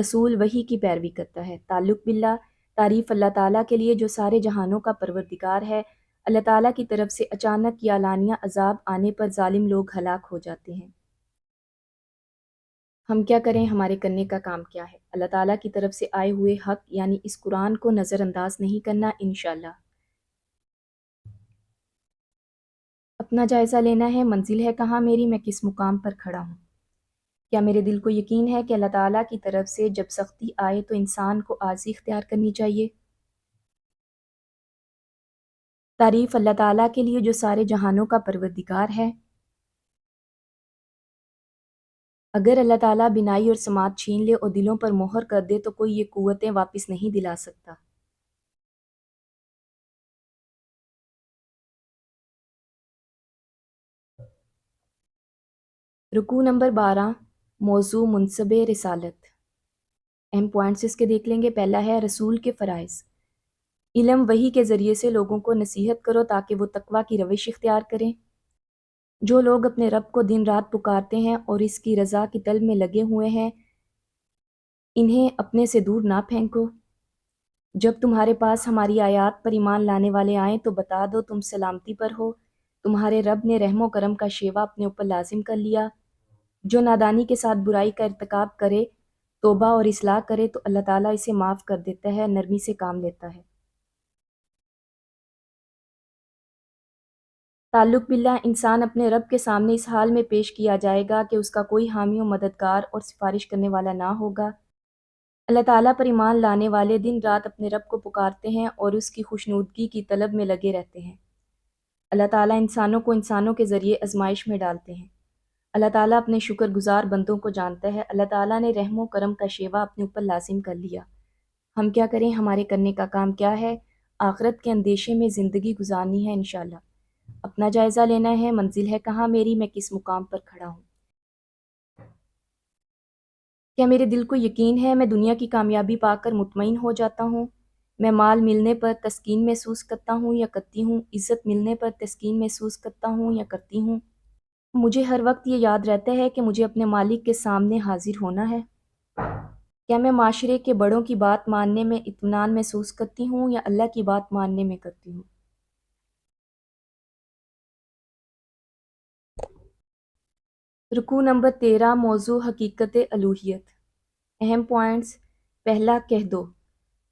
رسول وحی کی پیروی کرتا ہے۔ تعلق باللہ، تعریف اللہ تعالیٰ کے لیے جو سارے جہانوں کا پروردگار ہے۔ اللہ تعالیٰ کی طرف سے اچانک یا علانیہ عذاب آنے پر ظالم لوگ ہلاک ہو جاتے ہیں۔ ہم کیا کریں؟ ہمارے کرنے کا کام کیا ہے؟ اللہ تعالیٰ کی طرف سے آئے ہوئے حق یعنی اس قرآن کو نظر انداز نہیں کرنا انشاءاللہ۔ اپنا جائزہ لینا ہے۔ منزل ہے کہاں میری، میں کس مقام پر کھڑا ہوں؟ کیا میرے دل کو یقین ہے کہ اللہ تعالیٰ کی طرف سے جب سختی آئے تو انسان کو عاجزی اختیار کرنی چاہیے؟ تعریف اللہ تعالیٰ کے لیے جو سارے جہانوں کا پروردگار ہے۔ اگر اللہ تعالیٰ بینائی اور سماعت چھین لے اور دلوں پر مہر کر دے تو کوئی یہ قوتیں واپس نہیں دلا سکتا۔ رکوع نمبر 12، موضوع منصب رسالت۔ اہم پوائنٹس اس کے دیکھ لیں گے۔ پہلا ہے رسول کے فرائض۔ علم وحی کے ذریعے سے لوگوں کو نصیحت کرو تاکہ وہ تقویٰ کی روش اختیار کریں۔ جو لوگ اپنے رب کو دن رات پکارتے ہیں اور اس کی رضا کی طلب میں لگے ہوئے ہیں، انہیں اپنے سے دور نہ پھینکو۔ جب تمہارے پاس ہماری آیات پر ایمان لانے والے آئیں تو بتا دو تم سلامتی پر ہو، تمہارے رب نے رحم و کرم کا شیوا اپنے اوپر لازم کر لیا، جو نادانی کے ساتھ برائی کا ارتکاب کرے، توبہ اور اصلاح کرے تو اللہ تعالیٰ اسے معاف کر دیتا ہے، نرمی سے کام لیتا ہے۔ تعلق باللہ، انسان اپنے رب کے سامنے اس حال میں پیش کیا جائے گا کہ اس کا کوئی حامی و مددگار اور سفارش کرنے والا نہ ہوگا۔ اللہ تعالیٰ پر ایمان لانے والے دن رات اپنے رب کو پکارتے ہیں اور اس کی خوشنودگی کی طلب میں لگے رہتے ہیں۔ اللہ تعالیٰ انسانوں کو انسانوں کے ذریعے آزمائش میں ڈالتے ہیں۔ اللہ تعالیٰ اپنے شکر گزار بندوں کو جانتا ہے۔ اللہ تعالیٰ نے رحم و کرم کا شیوا اپنے اوپر لازم کر لیا۔ ہم کیا کریں، ہمارے کرنے کا کام کیا ہے؟ آخرت کے اندیشے میں زندگی گزارنی ہے انشاءاللہ۔ اپنا جائزہ لینا ہے، منزل ہے کہاں میری، میں کس مقام پر کھڑا ہوں۔ کیا میرے دل کو یقین ہے میں دنیا کی کامیابی پا کر مطمئن ہو جاتا ہوں؟ میں مال ملنے پر تسکین محسوس کرتا ہوں یا کرتی ہوں؟ عزت ملنے پر تسکین محسوس کرتا ہوں یا کرتی ہوں؟ مجھے ہر وقت یہ یاد رہتا ہے کہ مجھے اپنے مالک کے سامنے حاضر ہونا ہے۔ کیا میں معاشرے کے بڑوں کی بات ماننے میں اطمینان محسوس کرتی ہوں یا اللہ کی بات ماننے میں کرتی ہوں؟ رکوع نمبر 13، موضوع حقیقت الوہیت۔ اہم پوائنٹس۔ پہلا، کہہ دو،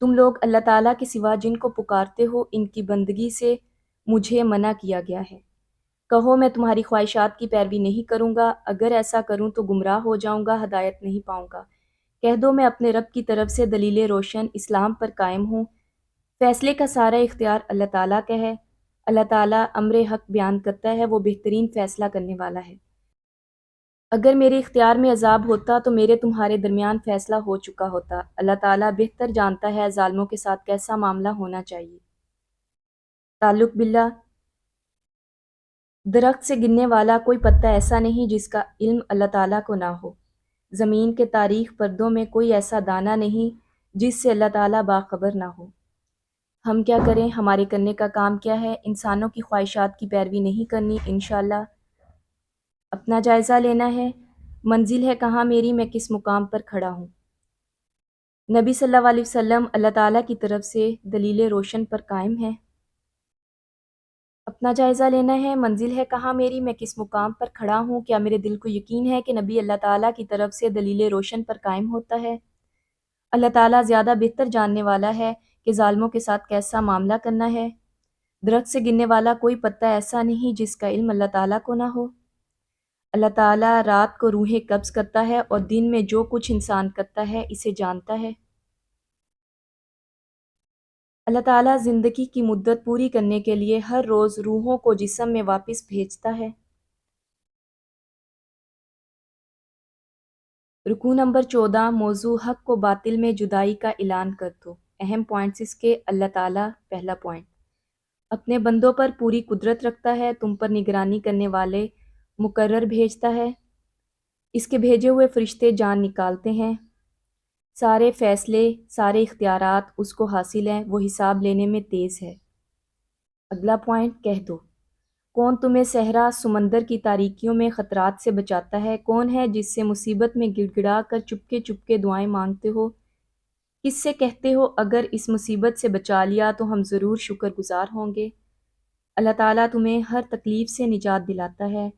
تم لوگ اللہ تعالیٰ کے سوا جن کو پکارتے ہو ان کی بندگی سے مجھے منع کیا گیا ہے۔ کہو میں تمہاری خواہشات کی پیروی نہیں کروں گا، اگر ایسا کروں تو گمراہ ہو جاؤں گا، ہدایت نہیں پاؤں گا۔ کہہ دو میں اپنے رب کی طرف سے دلیل روشن اسلام پر قائم ہوں۔ فیصلے کا سارا اختیار اللہ تعالیٰ کا ہے۔ اللہ تعالیٰ امر حق بیان کرتا ہے، وہ بہترین فیصلہ کرنے والا ہے۔ اگر میرے اختیار میں عذاب ہوتا تو میرے تمہارے درمیان فیصلہ ہو چکا ہوتا۔ اللہ تعالیٰ بہتر جانتا ہے ظالموں کے ساتھ کیسا معاملہ ہونا چاہیے۔ تعلق باللہ، درخت سے گرنے والا کوئی پتا ایسا نہیں جس کا علم اللہ تعالیٰ کو نہ ہو۔ زمین کے تاریک پردوں میں کوئی ایسا دانہ نہیں جس سے اللہ تعالیٰ باخبر نہ ہو۔ ہم کیا کریں، ہمارے کرنے کا کام کیا ہے؟ انسانوں کی خواہشات کی پیروی نہیں کرنی انشاءاللہ۔ اپنا جائزہ لینا ہے، منزل ہے کہاں میری، میں کس مقام پر کھڑا ہوں۔ نبی صلی اللہ علیہ وسلم اللہ تعالیٰ کی طرف سے دلیل روشن پر قائم ہے۔ اپنا جائزہ لینا ہے، منزل ہے کہاں میری، میں کس مقام پر کھڑا ہوں۔ کیا میرے دل کو یقین ہے کہ نبی اللہ تعالیٰ کی طرف سے دلیل روشن پر قائم ہوتا ہے؟ اللہ تعالیٰ زیادہ بہتر جاننے والا ہے کہ ظالموں کے ساتھ کیسا معاملہ کرنا ہے۔ درخت سے گرنے والا کوئی پتا ایسا نہیں جس کا علم اللہ تعالیٰ کو نہ ہو۔ اللہ تعالیٰ رات کو روحیں قبض کرتا ہے اور دن میں جو کچھ انسان کرتا ہے اسے جانتا ہے۔ اللہ تعالیٰ زندگی کی مدت پوری کرنے کے لیے ہر روز روحوں کو جسم میں واپس بھیجتا ہے۔ رکوع نمبر 14، موضوع حق کو باطل میں جدائی کا اعلان کر دو۔ اہم پوائنٹس اس کے۔ اللہ تعالیٰ، پہلا پوائنٹ، اپنے بندوں پر پوری قدرت رکھتا ہے، تم پر نگرانی کرنے والے مقرر بھیجتا ہے، اس کے بھیجے ہوئے فرشتے جان نکالتے ہیں، سارے فیصلے، سارے اختیارات اس کو حاصل ہیں، وہ حساب لینے میں تیز ہے۔ اگلا پوائنٹ، کہہ دو، کون تمہیں صحرا سمندر کی تاریکیوں میں خطرات سے بچاتا ہے؟ کون ہے جس سے مصیبت میں گڑ گڑا کر چپکے چپکے دعائیں مانگتے ہو؟ کس سے کہتے ہو اگر اس مصیبت سے بچا لیا تو ہم ضرور شکر گزار ہوں گے؟ اللہ تعالیٰ تمہیں ہر تکلیف سے نجات دلاتا ہے،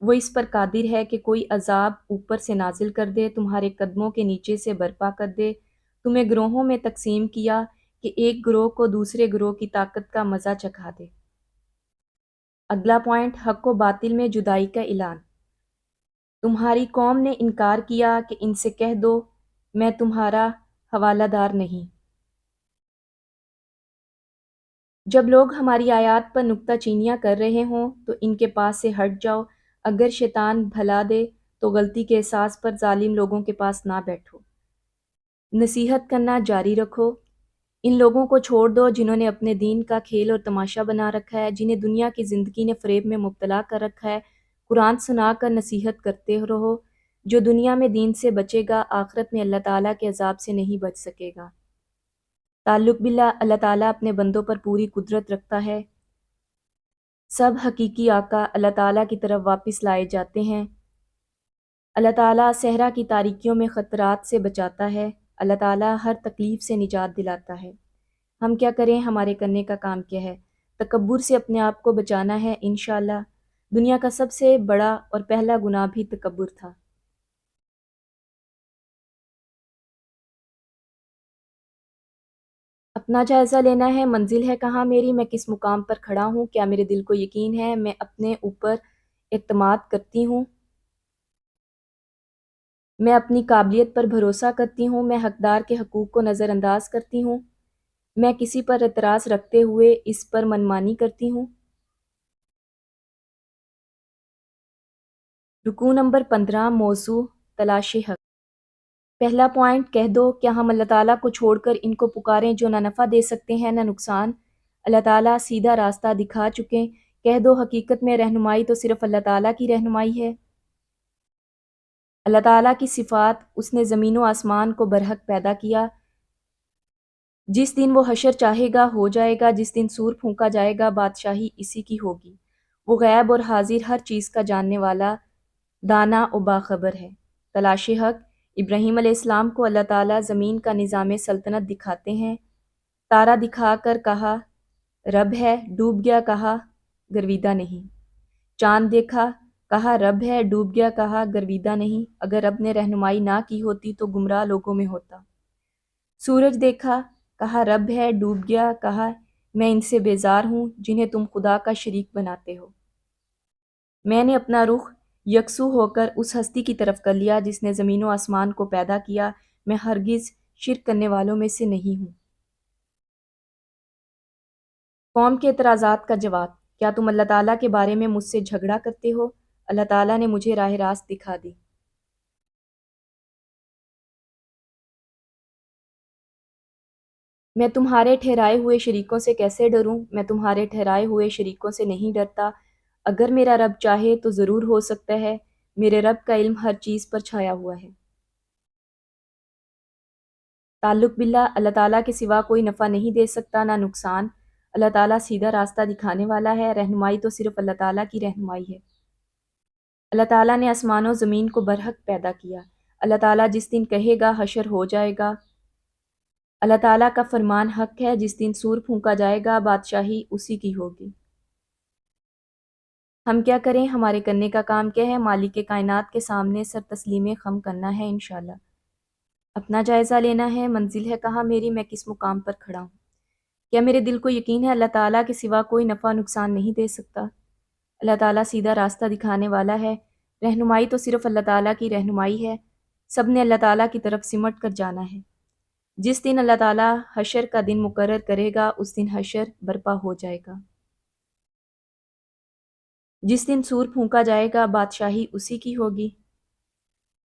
وہ اس پر قادر ہے کہ کوئی عذاب اوپر سے نازل کر دے، تمہارے قدموں کے نیچے سے برپا کر دے، تمہیں گروہوں میں تقسیم کیا کہ ایک گروہ کو دوسرے گروہ کی طاقت کا مزہ چکھا دے۔ اگلا پوائنٹ، حق و باطل میں جدائی کا اعلان۔ تمہاری قوم نے انکار کیا کہ ان سے کہہ دو میں تمہارا حوالہ دار نہیں۔ جب لوگ ہماری آیات پر نکتہ چینیاں کر رہے ہوں تو ان کے پاس سے ہٹ جاؤ، اگر شیطان بھلا دے تو غلطی کے احساس پر ظالم لوگوں کے پاس نہ بیٹھو، نصیحت کرنا جاری رکھو۔ ان لوگوں کو چھوڑ دو جنہوں نے اپنے دین کا کھیل اور تماشا بنا رکھا ہے، جنہیں دنیا کی زندگی نے فریب میں مبتلا کر رکھا ہے۔ قرآن سنا کر نصیحت کرتے رہو، جو دنیا میں دین سے بچے گا آخرت میں اللہ تعالیٰ کے عذاب سے نہیں بچ سکے گا۔ تعلق باللہ، اللہ تعالیٰ اپنے بندوں پر پوری قدرت رکھتا ہے، سب حقیقی آقا اللہ تعالیٰ کی طرف واپس لائے جاتے ہیں۔ اللہ تعالیٰ صحرا کی تاریکیوں میں خطرات سے بچاتا ہے، اللہ تعالیٰ ہر تکلیف سے نجات دلاتا ہے۔ ہم کیا کریں، ہمارے کرنے کا کام کیا ہے؟ تکبر سے اپنے آپ کو بچانا ہے انشاءاللہ۔ دنیا کا سب سے بڑا اور پہلا گناہ بھی تکبر تھا۔ اپنا جائزہ لینا ہے، منزل ہے کہاں میری، میں کس مقام پر کھڑا ہوں، کیا میرے دل کو یقین ہے، میں اپنے اوپر اعتماد کرتی ہوں، میں اپنی قابلیت پر بھروسہ کرتی ہوں، میں حقدار کے حقوق کو نظر انداز کرتی ہوں، میں کسی پر اعتراض رکھتے ہوئے اس پر منمانی کرتی ہوں۔ رکوع نمبر 15، موضوع تلاش حق۔ پہلا پوائنٹ، کہہ دو کیا ہم اللہ تعالیٰ کو چھوڑ کر ان کو پکاریں جو نہ نفع دے سکتے ہیں نہ نقصان۔ اللہ تعالیٰ سیدھا راستہ دکھا چکے، کہہ دو حقیقت میں رہنمائی تو صرف اللہ تعالیٰ کی رہنمائی ہے۔ اللہ تعالیٰ کی صفات، اس نے زمین و آسمان کو برحق پیدا کیا، جس دن وہ حشر چاہے گا ہو جائے گا، جس دن سور پھونکا جائے گا بادشاہی اسی کی ہوگی۔ وہ غیب اور حاضر ہر چیز کا جاننے والا، دانا و باخبر ہے۔ تلاش حق، ابراہیم علیہ السلام کو اللہ تعالیٰ زمین کا نظام سلطنت دکھاتے ہیں۔ تارا دکھا کر کہا رب ہے، ڈوب گیا کہا گرویدہ نہیں۔ چاند دیکھا، کہا رب ہے، ڈوب گیا کہا گرویدہ نہیں۔ اگر رب نے رہنمائی نہ کی ہوتی تو گمراہ لوگوں میں ہوتا۔ سورج دیکھا، کہا رب ہے، ڈوب گیا کہا میں ان سے بیزار ہوں جنہیں تم خدا کا شریک بناتے ہو۔ میں نے اپنا رخ یکسو ہو کر اس ہستی کی طرف کر لیا جس نے زمین و آسمان کو پیدا کیا، میں ہرگز شرک کرنے والوں میں سے نہیں ہوں۔ قوم کے اعتراضات کا جواب، کیا تم اللہ تعالیٰ کے بارے میں مجھ سے جھگڑا کرتے ہو؟ اللہ تعالیٰ نے مجھے راہ راست دکھا دی۔ میں تمہارے ٹھہرائے ہوئے شریکوں سے کیسے ڈروں؟ میں تمہارے ٹھہرائے ہوئے شریکوں سے نہیں ڈرتا۔ اگر میرا رب چاہے تو ضرور ہو سکتا ہے، میرے رب کا علم ہر چیز پر چھایا ہوا ہے۔ تعلق باللہ، اللہ تعالیٰ کے سوا کوئی نفع نہیں دے سکتا نہ نقصان۔ اللہ تعالیٰ سیدھا راستہ دکھانے والا ہے، رہنمائی تو صرف اللہ تعالیٰ کی رہنمائی ہے۔ اللہ تعالیٰ نے آسمان و زمین کو برحق پیدا کیا۔ اللہ تعالیٰ جس دن کہے گا حشر ہو جائے گا۔ اللہ تعالیٰ کا فرمان حق ہے، جس دن سور پھونکا جائے گا بادشاہی اسی کی ہوگی۔ ہم کیا کریں، ہمارے کرنے کا کام کیا ہے، مالک کائنات کے سامنے سر تسلیم خم کرنا ہے انشاءاللہ۔ اپنا جائزہ لینا ہے، منزل ہے کہاں میری، میں کس مقام پر کھڑا ہوں، کیا میرے دل کو یقین ہے اللہ تعالیٰ کے سوا کوئی نفع نقصان نہیں دے سکتا۔ اللہ تعالیٰ سیدھا راستہ دکھانے والا ہے، رہنمائی تو صرف اللہ تعالیٰ کی رہنمائی ہے، سب نے اللہ تعالیٰ کی طرف سمٹ کر جانا ہے۔ جس دن اللہ تعالیٰ حشر کا دن مقرر کرے گا اس دن حشر برپا ہو جائے گا۔ جس دن سور پھونکا جائے گا بادشاہی اسی کی ہوگی۔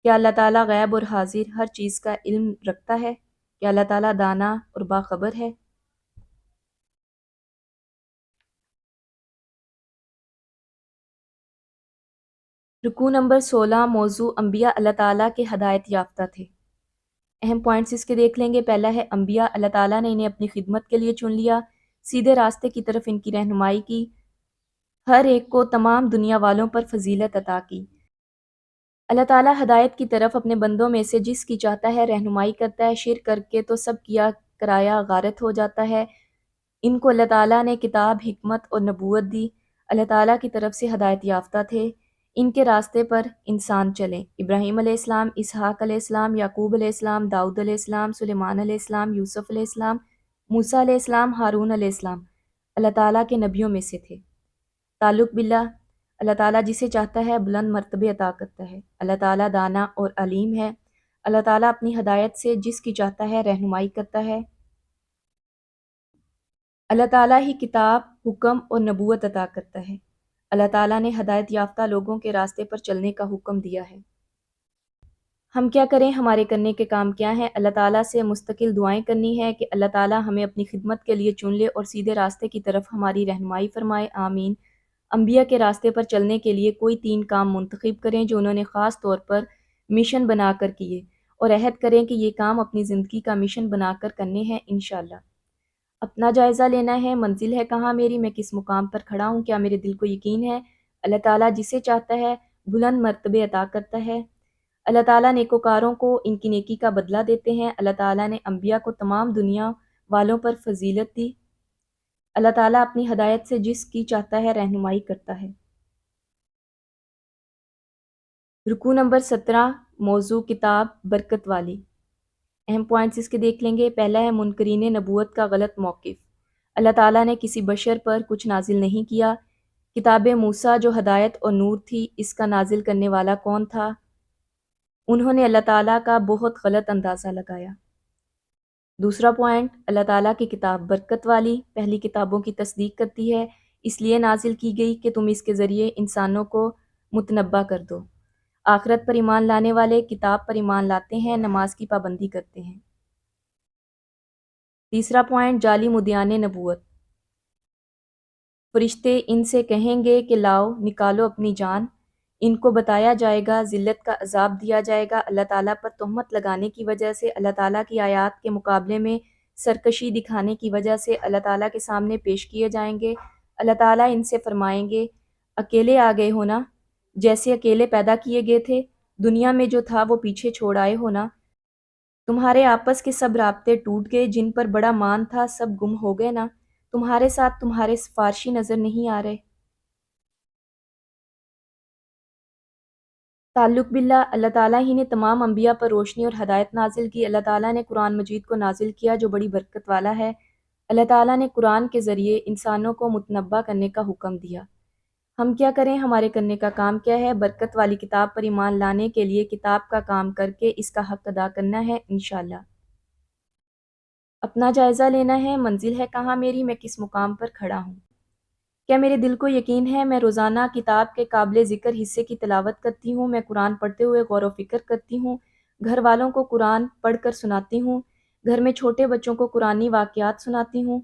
کیا اللہ تعالیٰ غیب اور حاضر ہر چیز کا علم رکھتا ہے؟ کیا اللہ تعالیٰ دانا اور باخبر ہے؟ رکوع نمبر 16، موضوع انبیاء اللہ تعالیٰ کے ہدایت یافتہ تھے۔ اہم پوائنٹس اس کے دیکھ لیں گے۔ پہلا ہے انبیاء، اللہ تعالیٰ نے انہیں اپنی خدمت کے لیے چن لیا، سیدھے راستے کی طرف ان کی رہنمائی کی، ہر ایک کو تمام دنیا والوں پر فضیلت عطا کی۔ اللہ تعالیٰ ہدایت کی طرف اپنے بندوں میں سے جس کی چاہتا ہے رہنمائی کرتا ہے، شرک کر کے تو سب کیا کرایا غارت ہو جاتا ہے۔ ان کو اللہ تعالیٰ نے کتاب، حکمت اور نبوت دی، اللہ تعالیٰ کی طرف سے ہدایت یافتہ تھے، ان کے راستے پر انسان چلیں۔ ابراہیم علیہ السلام، اسحاق علیہ السلام، یعقوب علیہ السلام، داؤد علیہ السلام، سلیمان علیہ السلام، یوسف علیہ السلام، موسیٰ علیہ السلام، ہارون علیہ السلام اللہ تعالیٰ کے نبیوں میں سے تھے۔ تعلق باللہ، اللہ تعالیٰ جسے چاہتا ہے بلند مرتبے عطا کرتا ہے۔ اللہ تعالیٰ دانا اور علیم ہے، اللہ تعالیٰ اپنی ہدایت سے جس کی چاہتا ہے رہنمائی کرتا ہے۔ اللہ تعالیٰ ہی کتاب، حکم اور نبوت عطا کرتا ہے۔ اللہ تعالیٰ نے ہدایت یافتہ لوگوں کے راستے پر چلنے کا حکم دیا ہے۔ ہم کیا کریں، ہمارے کرنے کے کام کیا ہیں؟ اللہ تعالیٰ سے مستقل دعائیں کرنی ہے کہ اللہ تعالیٰ ہمیں اپنی خدمت کے لیے چن لے اور سیدھے راستے کی طرف ہماری رہنمائی فرمائے، آمین۔ انبیاء کے راستے پر چلنے کے لیے کوئی 3 کام منتخب کریں جو انہوں نے خاص طور پر مشن بنا کر کیے، اور عہد کریں کہ یہ کام اپنی زندگی کا مشن بنا کر کرنے ہیں انشاءاللہ۔ اپنا جائزہ لینا ہے، منزل ہے کہاں میری، میں کس مقام پر کھڑا ہوں، کیا میرے دل کو یقین ہے اللہ تعالیٰ جسے چاہتا ہے بلند مرتبے عطا کرتا ہے۔ اللہ تعالیٰ نیکوکاروں کو ان کی نیکی کا بدلہ دیتے ہیں۔ اللہ تعالیٰ نے انبیاء کو تمام دنیا والوں پر فضیلت دی۔ اللہ تعالیٰ اپنی ہدایت سے جس کی چاہتا ہے رہنمائی کرتا ہے۔ رکوع نمبر 17 موضوع کتاب برکت والی۔ اہم پوائنٹس اس کے دیکھ لیں گے۔ پہلا ہے منکرین نبوت کا غلط موقف۔ اللہ تعالیٰ نے کسی بشر پر کچھ نازل نہیں کیا۔ کتاب موسیٰ جو ہدایت اور نور تھی، اس کا نازل کرنے والا کون تھا؟ انہوں نے اللہ تعالیٰ کا بہت غلط اندازہ لگایا۔ دوسرا پوائنٹ، اللہ تعالیٰ کی کتاب برکت والی، پہلی کتابوں کی تصدیق کرتی ہے، اس لیے نازل کی گئی کہ تم اس کے ذریعے انسانوں کو متنبع کر دو۔ آخرت پر ایمان لانے والے کتاب پر ایمان لاتے ہیں، نماز کی پابندی کرتے ہیں۔ تیسرا پوائنٹ، جعلی مدعیان نبوت۔ فرشتے ان سے کہیں گے کہ لاؤ، نکالو اپنی جان، ان کو بتایا جائے گا، ذلت کا عذاب دیا جائے گا۔ اللہ تعالیٰ پر تہمت لگانے کی وجہ سے، اللہ تعالیٰ کی آیات کے مقابلے میں سرکشی دکھانے کی وجہ سے اللہ تعالیٰ کے سامنے پیش کیے جائیں گے۔ اللہ تعالیٰ ان سے فرمائیں گے، اکیلے آ گئے ہو نا، جیسے اکیلے پیدا کیے گئے تھے، دنیا میں جو تھا وہ پیچھے چھوڑ آئے ہو نا، تمہارے آپس کے سب رابطے ٹوٹ گئے، جن پر بڑا مان تھا سب گم ہو گئے نا، تمہارے ساتھ تمہارے سفارشی نظر نہیں آ رہے۔ تعلق باللہ، اللہ تعالیٰ ہی نے تمام انبیاء پر روشنی اور ہدایت نازل کی۔ اللہ تعالیٰ نے قرآن مجید کو نازل کیا جو بڑی برکت والا ہے۔ اللہ تعالیٰ نے قرآن کے ذریعے انسانوں کو متنبع کرنے کا حکم دیا۔ ہم کیا کریں؟ ہمارے کرنے کا کام کیا ہے؟ برکت والی کتاب پر ایمان لانے کے لیے کتاب کا کام کر کے اس کا حق ادا کرنا ہے انشاءاللہ۔ اپنا جائزہ لینا ہے، منزل ہے کہاں میری، میں کس مقام پر کھڑا ہوں۔ کیا میرے دل کو یقین ہے؟ میں روزانہ کتاب کے قابل ذکر حصے کی تلاوت کرتی ہوں، میں قرآن پڑھتے ہوئے غور و فکر کرتی ہوں، گھر والوں کو قرآن پڑھ کر سناتی ہوں، گھر میں چھوٹے بچوں کو قرآنی واقعات سناتی ہوں،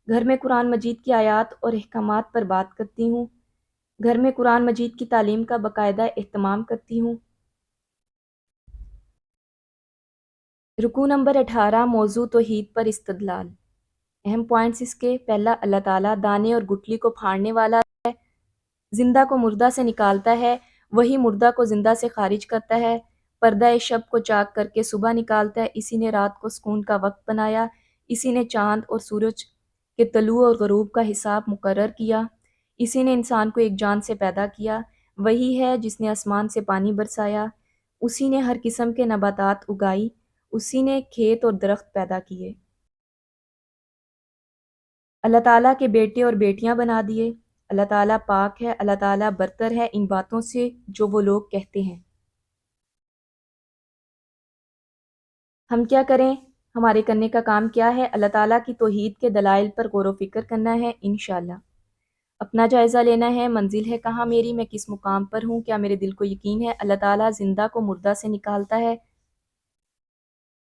گھر میں قرآن مجید کی آیات اور احکامات پر بات کرتی ہوں، گھر میں قرآن مجید کی تعلیم کا باقاعدہ اہتمام کرتی ہوں۔ رکوع نمبر 18 موضوع توحید پر استدلال۔ اہم پوائنٹس اس کے۔ پہلا، اللہ تعالیٰ دانے اور گٹلی کو پھاڑنے والا ہے، زندہ کو مردہ سے نکالتا ہے، وہی مردہ کو زندہ سے خارج کرتا ہے، پردہ شب کو چاک کر کے صبح نکالتا ہے، اسی نے رات کو سکون کا وقت بنایا، اسی نے چاند اور سورج کے طلوع اور غروب کا حساب مقرر کیا، اسی نے انسان کو ایک جان سے پیدا کیا، وہی ہے جس نے آسمان سے پانی برسایا، اسی نے ہر قسم کے نباتات اگائی، اسی نے کھیت اور درخت پیدا کیے۔ اللہ تعالیٰ کے بیٹے اور بیٹیاں بنا دیے۔ اللہ تعالیٰ پاک ہے، اللہ تعالیٰ برتر ہے ان باتوں سے جو وہ لوگ کہتے ہیں۔ ہم کیا کریں؟ ہمارے کرنے کا کام کیا ہے؟ اللہ تعالیٰ کی توحید کے دلائل پر غور و فکر کرنا ہے انشاءاللہ۔ اپنا جائزہ لینا ہے، منزل ہے کہاں میری، میں کس مقام پر ہوں، کیا میرے دل کو یقین ہے اللہ تعالیٰ زندہ کو مردہ سے نکالتا ہے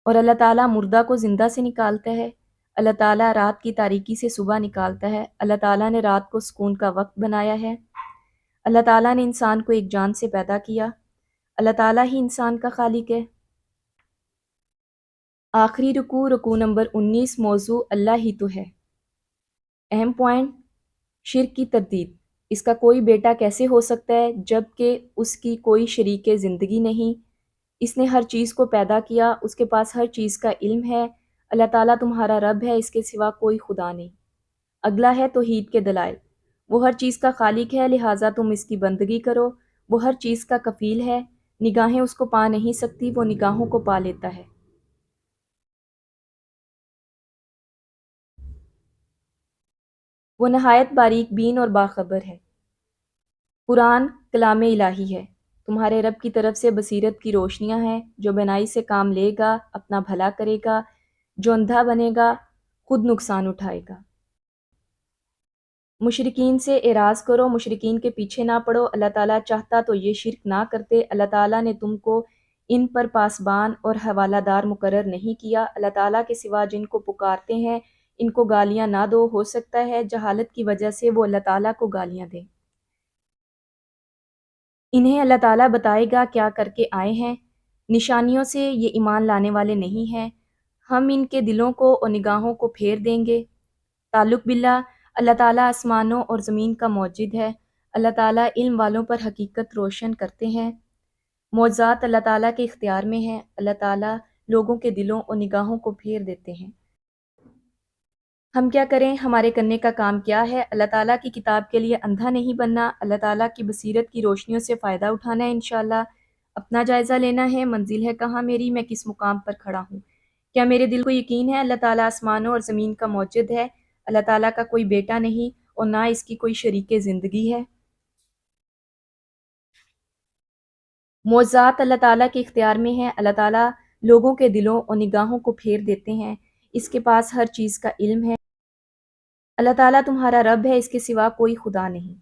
اور اللہ تعالیٰ مردہ کو زندہ سے نکالتا ہے۔ اللہ تعالیٰ رات کی تاریکی سے صبح نکالتا ہے۔ اللہ تعالیٰ نے رات کو سکون کا وقت بنایا ہے۔ اللہ تعالیٰ نے انسان کو ایک جان سے پیدا کیا۔ اللہ تعالیٰ ہی انسان کا خالق ہے۔ آخری رکوع، رکوع نمبر 19 موضوع اللہ ہی تو ہے۔ اہم پوائنٹ، شرک کی تردید۔ اس کا کوئی بیٹا کیسے ہو سکتا ہے جب کہ اس کی کوئی شریک زندگی نہیں؟ اس نے ہر چیز کو پیدا کیا، اس کے پاس ہر چیز کا علم ہے۔ اللہ تعالیٰ تمہارا رب ہے، اس کے سوا کوئی خدا نہیں۔ اگلا ہے توحید کے دلائل۔ وہ ہر چیز کا خالق ہے، لہٰذا تم اس کی بندگی کرو۔ وہ ہر چیز کا کفیل ہے، نگاہیں اس کو پا نہیں سکتی، وہ نگاہوں کو پا لیتا ہے۔ وہ نہایت باریک بین اور باخبر ہے۔ قرآن کلام الہی ہے، تمہارے رب کی طرف سے بصیرت کی روشنیاں ہیں۔ جو بنائی سے کام لے گا اپنا بھلا کرے گا، جو اندھا بنے گا خود نقصان اٹھائے گا۔ مشرکین سے اعراض کرو، مشرکین کے پیچھے نہ پڑو۔ اللہ تعالیٰ چاہتا تو یہ شرک نہ کرتے۔ اللہ تعالیٰ نے تم کو ان پر پاسبان اور حوالہ دار مقرر نہیں کیا۔ اللہ تعالیٰ کے سوا جن کو پکارتے ہیں ان کو گالیاں نہ دو، ہو سکتا ہے جہالت کی وجہ سے وہ اللہ تعالیٰ کو گالیاں دیں۔ انہیں اللہ تعالیٰ بتائے گا کیا کر کے آئے ہیں، نشانیوں سے یہ ایمان لانے والے نہیں ہیں، ہم ان کے دلوں کو اور نگاہوں کو پھیر دیں گے۔ تعلق باللہ، اللہ تعالیٰ آسمانوں اور زمین کا موجد ہے۔ اللہ تعالیٰ علم والوں پر حقیقت روشن کرتے ہیں۔ معجزات اللہ تعالیٰ کے اختیار میں ہیں۔ اللہ تعالیٰ لوگوں کے دلوں اور نگاہوں کو پھیر دیتے ہیں۔ ہم کیا کریں؟ ہمارے کرنے کا کام کیا ہے؟ اللہ تعالیٰ کی کتاب کے لیے اندھا نہیں بننا، اللہ تعالیٰ کی بصیرت کی روشنیوں سے فائدہ اٹھانا ہے انشاءاللہ۔ اپنا جائزہ لینا ہے، منزل ہے کہاں میری، میں کس مقام پر کھڑا ہوں۔ کیا میرے دل کو یقین ہے اللہ تعالیٰ آسمانوں اور زمین کا موجد ہے، اللہ تعالیٰ کا کوئی بیٹا نہیں اور نہ اس کی کوئی شریک زندگی ہے۔ معجزات اللہ تعالیٰ کے اختیار میں ہیں، اللہ تعالیٰ لوگوں کے دلوں اور نگاہوں کو پھیر دیتے ہیں، اس کے پاس ہر چیز کا علم ہے۔ اللہ تعالیٰ تمہارا رب ہے، اس کے سوا کوئی خدا نہیں،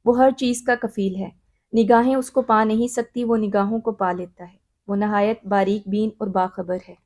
وہ ہر چیز کا کفیل ہے، نگاہیں اس کو پا نہیں سکتی، وہ نگاہوں کو پا لیتا ہے، وہ نہایت باریک بین اور باخبر ہے۔